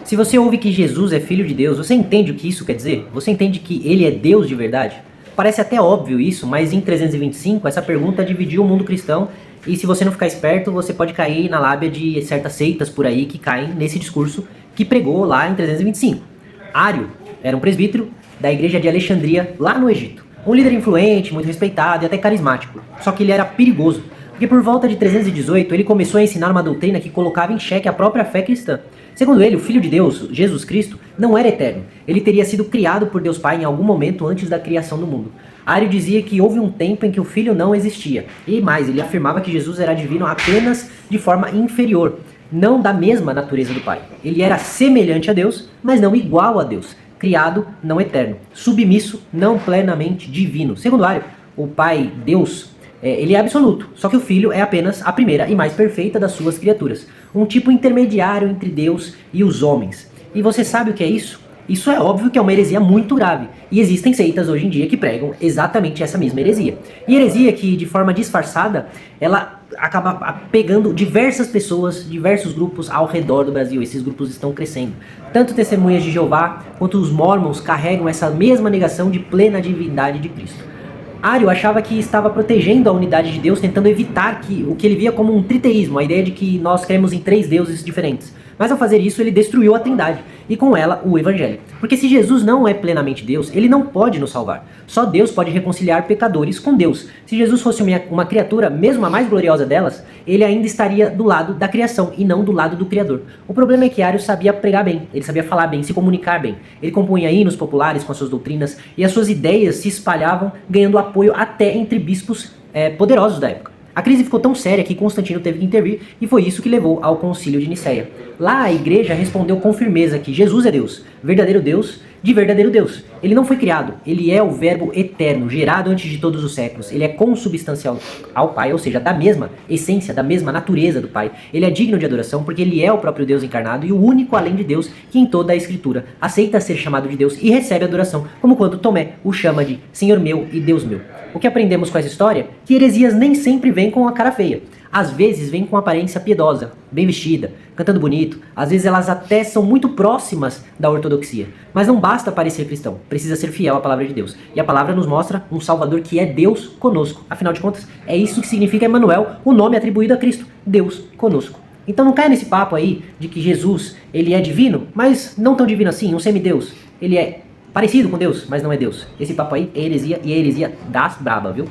Se você ouve que Jesus é filho de Deus, você entende o que isso quer dizer? Você entende que ele é Deus de verdade? Parece até óbvio isso, mas em 325 essa pergunta dividiu o mundo cristão e se você não ficar esperto, você pode cair na lábia de certas seitas por aí que caem nesse discurso que pregou lá em 325. Ário era um presbítero da igreja de Alexandria, lá no Egito. Um líder influente, muito respeitado e até carismático. Só que ele era perigoso, porque por volta de 318 ele começou a ensinar uma doutrina que colocava em xeque a própria fé cristã. Segundo ele, o Filho de Deus, Jesus Cristo, não era eterno. Ele teria sido criado por Deus Pai em algum momento antes da criação do mundo. Ário dizia que houve um tempo em que o Filho não existia. E mais, ele afirmava que Jesus era divino apenas de forma inferior, não da mesma natureza do Pai. Ele era semelhante a Deus, mas não igual a Deus. Criado, não eterno. Submisso, não plenamente divino. Segundo Ário, o Pai, Deus, ele é absoluto, só que o Filho é apenas a primeira e mais perfeita das suas criaturas. Um tipo intermediário entre Deus e os homens. E você sabe o que é isso? Isso é óbvio que é uma heresia muito grave. E existem seitas hoje em dia que pregam exatamente essa mesma heresia. E heresia que, de forma disfarçada, ela acaba pegando diversas pessoas, diversos grupos ao redor do Brasil. Esses grupos estão crescendo. Tanto Testemunhas de Jeová quanto os Mormons carregam essa mesma negação de plena divindade de Cristo. Ário achava que estava protegendo a unidade de Deus, tentando evitar o que ele via como um triteísmo, a ideia de que nós cremos em três deuses diferentes. Mas ao fazer isso, ele destruiu a Trindade, e com ela o Evangelho. Porque se Jesus não é plenamente Deus, ele não pode nos salvar. Só Deus pode reconciliar pecadores com Deus. Se Jesus fosse uma criatura, mesmo a mais gloriosa delas, ele ainda estaria do lado da criação, e não do lado do Criador. O problema é que Ário sabia pregar bem, ele sabia falar bem, se comunicar bem. Ele compunha hinos populares com as suas doutrinas, e as suas ideias se espalhavam, ganhando apoio até entre bispos poderosos da época. A crise ficou tão séria que Constantino teve que intervir e foi isso que levou ao Concílio de Nicéia. Lá a igreja respondeu com firmeza que Jesus é Deus, verdadeiro Deus de verdadeiro Deus. Ele não foi criado, ele é o verbo eterno, gerado antes de todos os séculos. Ele é consubstancial ao Pai, ou seja, da mesma essência, da mesma natureza do Pai. Ele é digno de adoração porque ele é o próprio Deus encarnado e o único além de Deus que em toda a Escritura aceita ser chamado de Deus e recebe adoração, como quando Tomé o chama de Senhor meu e Deus meu. O que aprendemos com essa história? Que heresias nem sempre vêm com a cara feia. Às vezes vêm com aparência piedosa, bem vestida, cantando bonito. Às vezes elas até são muito próximas da ortodoxia. Mas não basta parecer cristão, precisa ser fiel à palavra de Deus. E a palavra nos mostra um Salvador que é Deus conosco. Afinal de contas, é isso que significa Emanuel, o nome atribuído a Cristo, Deus conosco. Então não caia nesse papo aí de que Jesus, ele é divino, mas não tão divino assim, um semideus. Ele é parecido com Deus, mas não é Deus. Esse papo aí é heresia e é heresia das braba, viu?